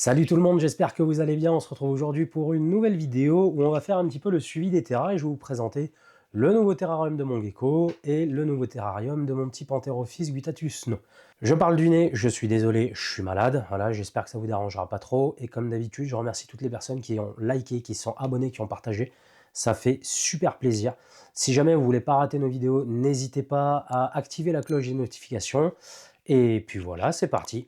Salut tout le monde, j'espère que vous allez bien. On se retrouve aujourd'hui pour une nouvelle vidéo où on va faire un petit peu le suivi des terras et je vais vous présenter le nouveau terrarium de mon gecko et le nouveau terrarium de mon petit Pantherophis guttatus no. Je parle du nez, je suis désolé, je suis malade. Voilà, j'espère que ça vous dérangera pas trop. Et comme d'habitude, je remercie toutes les personnes qui ont liké, qui sont abonnées, qui ont partagé. Ça fait super plaisir. Si jamais vous voulez pas rater nos vidéos, n'hésitez pas à activer la cloche des notifications. Et puis voilà, c'est parti.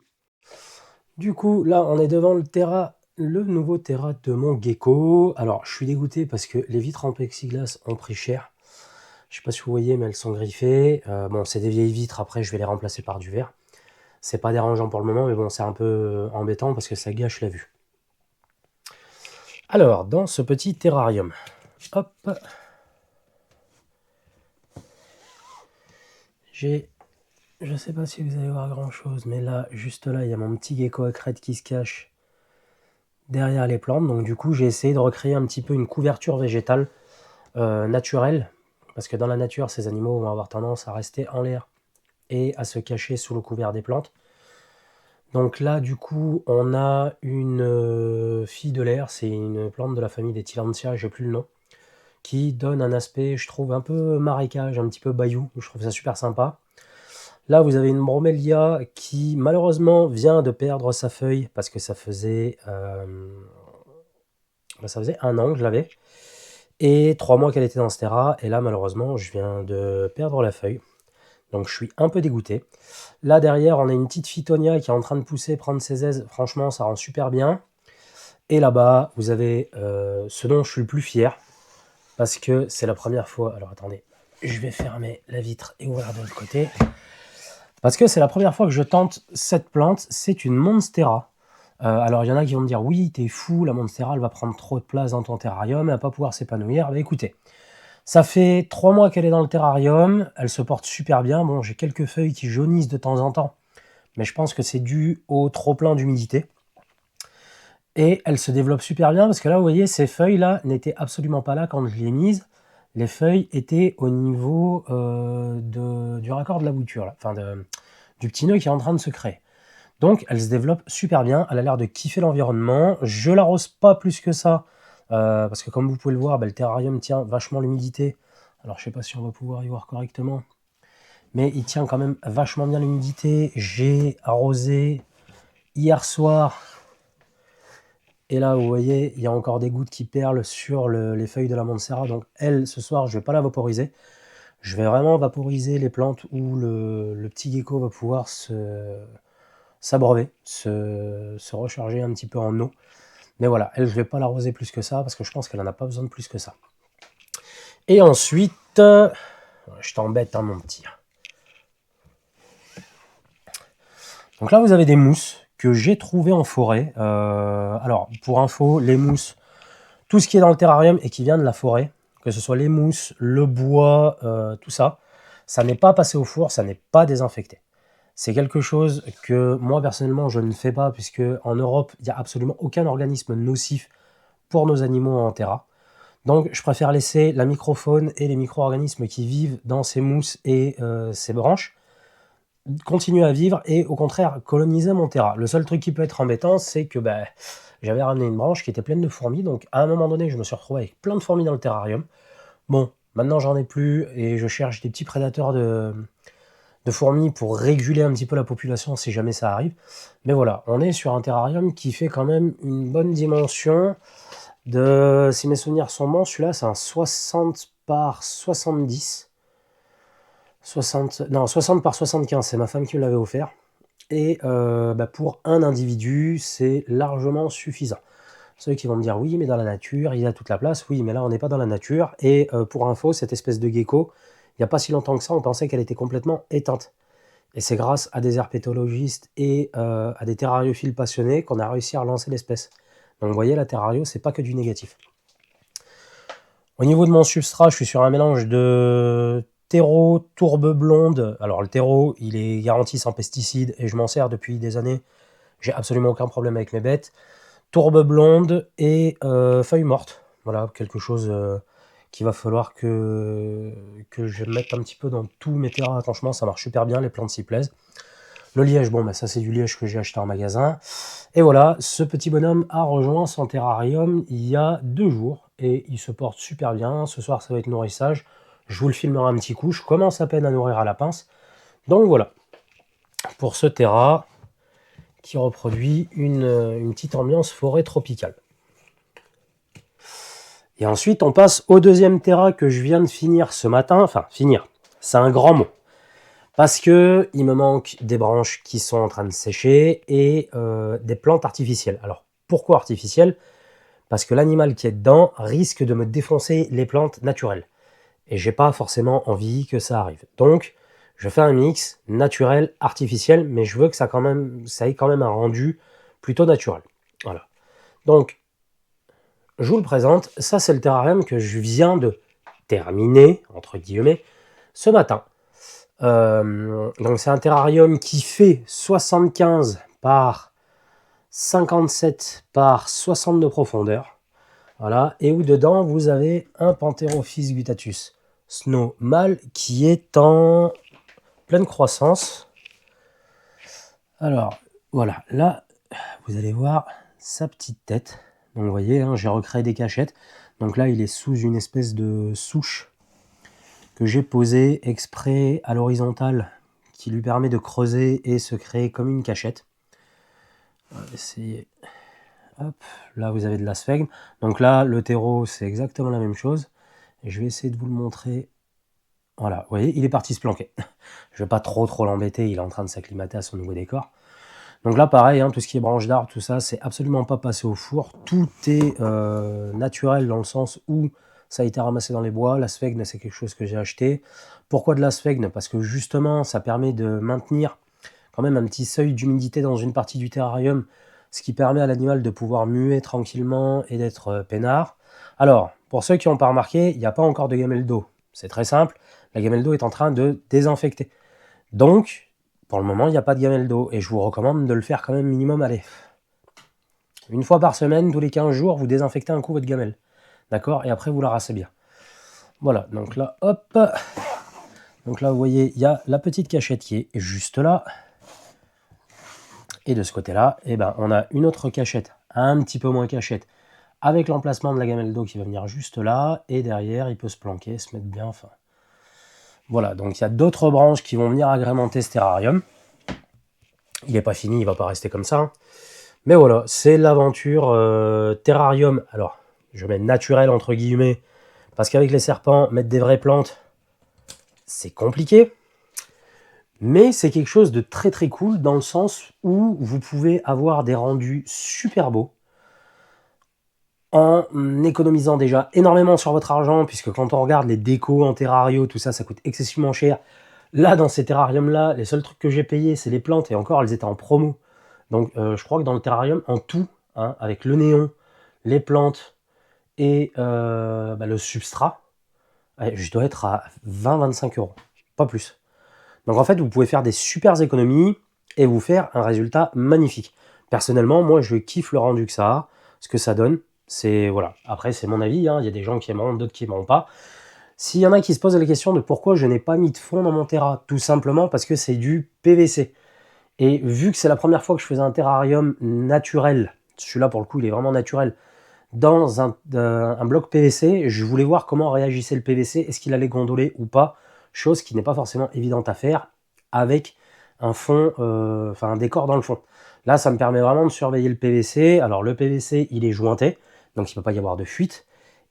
Du coup, là, on est devant le nouveau Terra de mon gecko. Alors, je suis dégoûté parce que les vitres en plexiglas ont pris cher. Je sais pas si vous voyez, mais elles sont griffées. Bon, c'est des vieilles vitres, après, je vais les remplacer par du verre. C'est pas dérangeant pour le moment, mais bon, c'est un peu embêtant parce que ça gâche la vue. Alors, dans ce petit terrarium, hop, je sais pas si vous allez voir grand chose, mais là, juste là, il y a mon petit gecko à crête qui se cache derrière les plantes. Donc du coup, j'ai essayé de recréer un petit peu une couverture végétale naturelle, parce que dans la nature, ces animaux vont avoir tendance à rester en l'air et à se cacher sous le couvert des plantes. Donc là, du coup, on a une fille de l'air, c'est une plante de la famille des Tillandsia, j'ai plus le nom, qui donne un aspect, je trouve, un peu marécage, un petit peu bayou. Je trouve ça super sympa. Là, vous avez une bromélia qui, malheureusement, vient de perdre sa feuille parce que ça faisait 1 an que je l'avais. Et 3 mois qu'elle était dans ce terra. Et là, malheureusement, je viens de perdre la feuille. Donc, je suis un peu dégoûté. Là, derrière, on a une petite Phytonia qui est en train de pousser, prendre ses aises. Franchement, ça rend super bien. Et là-bas, vous avez ce dont je suis le plus fier. Parce que c'est la première fois... Alors, attendez. Je vais fermer la vitre et ouvrir de l'autre côté. Parce que c'est la première fois que je tente cette plante. C'est une Monstera. Alors, il y en a qui vont me dire, oui, t'es fou, la Monstera, elle va prendre trop de place dans ton terrarium, elle va pas pouvoir s'épanouir. Mais écoutez, ça fait 3 mois qu'elle est dans le terrarium, elle se porte super bien. Bon, j'ai quelques feuilles qui jaunissent de temps en temps, mais je pense que c'est dû au trop-plein d'humidité. Et elle se développe super bien, parce que là, vous voyez, ces feuilles-là n'étaient absolument pas là quand je les ai mises. Les feuilles étaient au niveau du raccord de la bouture, là. Enfin du petit nœud qui est en train de se créer. Donc, elle se développe super bien. Elle a l'air de kiffer l'environnement. Je l'arrose pas plus que ça. Parce que comme vous pouvez le voir, le terrarium tient vachement l'humidité. Alors, je sais pas si on va pouvoir y voir correctement. Mais il tient quand même vachement bien l'humidité. J'ai arrosé hier soir. Et là, vous voyez, il y a encore des gouttes qui perlent sur les feuilles de la Monstera. Donc, elle, ce soir, je vais pas la vaporiser. Je vais vraiment vaporiser les plantes où le petit gecko va pouvoir s'abreuver, se recharger un petit peu en eau. Mais voilà, elle, je vais pas l'arroser plus que ça, parce que je pense qu'elle en a pas besoin de plus que ça. Et ensuite, je t'embête, hein, mon petit. Donc là, vous avez des mousses que j'ai trouvées en forêt. Alors, pour info, les mousses, tout ce qui est dans le terrarium et qui vient de la forêt, que ce soit les mousses, le bois, tout ça, ça n'est pas passé au four, ça n'est pas désinfecté. C'est quelque chose que moi, personnellement, je ne fais pas, puisque en Europe, il n'y a absolument aucun organisme nocif pour nos animaux en terra. Donc, je préfère laisser la microfaune et les micro-organismes qui vivent dans ces mousses et ces branches continuer à vivre et, au contraire, coloniser mon terra. Le seul truc qui peut être embêtant, c'est que j'avais ramené une branche qui était pleine de fourmis. Donc, à un moment donné, je me suis retrouvé avec plein de fourmis dans le terrarium. Bon, maintenant, j'en ai plus et je cherche des petits prédateurs de fourmis pour réguler un petit peu la population si jamais ça arrive. Mais voilà, on est sur un terrarium qui fait quand même une bonne dimension. Si mes souvenirs sont bons, celui-là c'est un 60 par 70. 60 par 75, c'est ma femme qui me l'avait offert. Et pour un individu, c'est largement suffisant. Ceux qui vont me dire, oui, mais dans la nature, il y a toute la place. Oui, mais là, on n'est pas dans la nature. Et pour info, cette espèce de gecko, il n'y a pas si longtemps que ça, on pensait qu'elle était complètement éteinte. Et c'est grâce à des herpétologistes et à des terrariophiles passionnés qu'on a réussi à relancer l'espèce. Donc vous voyez, la terrario, c'est pas que du négatif. Au niveau de mon substrat, je suis sur un mélange de terreau, tourbe blonde. Alors le terreau, il est garanti sans pesticides et je m'en sers depuis des années. J'ai absolument aucun problème avec mes bêtes. Tourbe blonde et feuilles mortes. Voilà, quelque chose qu'il va falloir que je mette un petit peu dans tous mes terrains. Franchement, ça marche super bien, les plantes s'y plaisent. Le liège, bon, bah, ça c'est du liège que j'ai acheté en magasin. Et voilà, ce petit bonhomme a rejoint son terrarium il y a 2 jours et il se porte super bien. Ce soir, ça va être nourrissage. Je vous le filmerai un petit coup. Je commence à peine à nourrir à la pince. Donc voilà, pour ce terra qui reproduit une petite ambiance forêt tropicale. Et ensuite, on passe au deuxième terra que je viens de finir ce matin. Enfin, finir, c'est un grand mot. Parce que il me manque des branches qui sont en train de sécher et des plantes artificielles. Alors, pourquoi artificielles? Parce que l'animal qui est dedans risque de me défoncer les plantes naturelles. Et j'ai pas forcément envie que ça arrive. Donc, je fais un mix naturel, artificiel, mais je veux que ça ait quand même un rendu plutôt naturel. Voilà. Donc, je vous le présente. Ça, c'est le terrarium que je viens de terminer, entre guillemets, ce matin. Donc, c'est un terrarium qui fait 75 par 57 par 60 de profondeur. Voilà. Et où dedans, vous avez un Pantherophis guttatus snow mâle qui est en pleine croissance. Alors, voilà. Là, vous allez voir sa petite tête. Donc vous voyez, hein, j'ai recréé des cachettes. Donc là, il est sous une espèce de souche que j'ai posée exprès à l'horizontale qui lui permet de creuser et se créer comme une cachette. On va essayer. Hop, là vous avez de la sphègne. Donc là, le terreau, c'est exactement la même chose. Et je vais essayer de vous le montrer. Voilà, vous voyez, il est parti se planquer. Je vais pas trop l'embêter, il est en train de s'acclimater à son nouveau décor. Donc là, pareil, hein, tout ce qui est branche d'arbre, tout ça, c'est absolument pas passé au four. Tout est naturel dans le sens où ça a été ramassé dans les bois. La sphègne, c'est quelque chose que j'ai acheté. Pourquoi de la sphègne? Parce que justement, ça permet de maintenir quand même un petit seuil d'humidité dans une partie du terrarium, ce qui permet à l'animal de pouvoir muer tranquillement et d'être peinard. Alors, pour ceux qui n'ont pas remarqué, il n'y a pas encore de gamelle d'eau. C'est très simple, la gamelle d'eau est en train de désinfecter. Donc, pour le moment, il n'y a pas de gamelle d'eau et je vous recommande de le faire quand même minimum, allez, une fois par semaine, tous les 15 jours, vous désinfectez un coup votre gamelle. D'accord? Et après, vous la rassez bien. Voilà, donc là, hop. Donc là, vous voyez, il y a la petite cachette qui est juste là. Et de ce côté-là, eh ben, on a une autre cachette, un petit peu moins cachette, avec l'emplacement de la gamelle d'eau qui va venir juste là. Et derrière, il peut se planquer, se mettre bien fin. Voilà, donc il y a d'autres branches qui vont venir agrémenter ce terrarium. Il n'est pas fini, il ne va pas rester comme ça. Hein. Mais voilà, c'est l'aventure terrarium. Alors, je mets naturel entre guillemets, parce qu'avec les serpents, mettre des vraies plantes, c'est compliqué. Mais c'est quelque chose de très très cool dans le sens où vous pouvez avoir des rendus super beaux en économisant déjà énormément sur votre argent, puisque quand on regarde les décos en terrario, tout ça, ça coûte excessivement cher. Là, dans ces terrariums-là, les seuls trucs que j'ai payés, c'est les plantes, et encore, elles étaient en promo. Donc, je crois que dans le terrarium, en tout, hein, avec le néon, les plantes et le substrat, je dois être à 20-25 €, pas plus. Donc, en fait, vous pouvez faire des super économies et vous faire un résultat magnifique. Personnellement, moi, je kiffe le rendu que ça a, ce que ça donne. C'est voilà. Après, c'est mon avis. Hein. Il y a des gens qui aimeront, d'autres qui aimeront pas. S'il y en a qui se posent la question de pourquoi je n'ai pas mis de fond dans mon terra, tout simplement parce que c'est du PVC. Et vu que c'est la première fois que je faisais un terrarium naturel, celui-là pour le coup il est vraiment naturel, dans un bloc PVC, je voulais voir comment réagissait le PVC, est-ce qu'il allait gondoler ou pas, chose qui n'est pas forcément évidente à faire avec un fond, un décor dans le fond. Là, ça me permet vraiment de surveiller le PVC. Alors le PVC, il est jointé, donc il ne peut pas y avoir de fuite.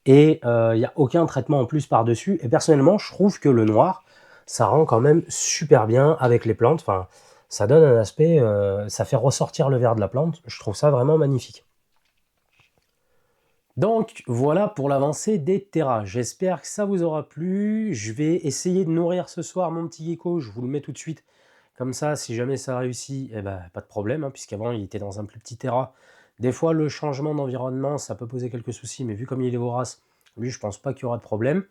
Et il n'y a aucun traitement en plus par-dessus. Et personnellement, je trouve que le noir, ça rend quand même super bien avec les plantes. Enfin, ça donne un aspect, ça fait ressortir le vert de la plante. Je trouve ça vraiment magnifique. Donc voilà pour l'avancée des terras. J'espère que ça vous aura plu. Je vais essayer de nourrir ce soir mon petit gecko. Je vous le mets tout de suite. Comme ça, si jamais ça réussit, eh ben, pas de problème, hein, puisqu'avant il était dans un plus petit terra. Des fois, le changement d'environnement, ça peut poser quelques soucis, mais vu comme il est vorace, lui, je pense pas qu'il y aura de problème.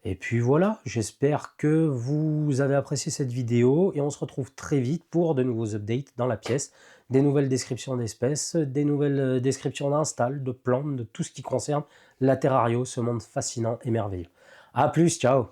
Et puis voilà, j'espère que vous avez apprécié cette vidéo et on se retrouve très vite pour de nouveaux updates dans la pièce, des nouvelles descriptions d'espèces, des nouvelles descriptions d'install, de plantes, de tout ce qui concerne la terrario, ce monde fascinant et merveilleux. A plus, ciao!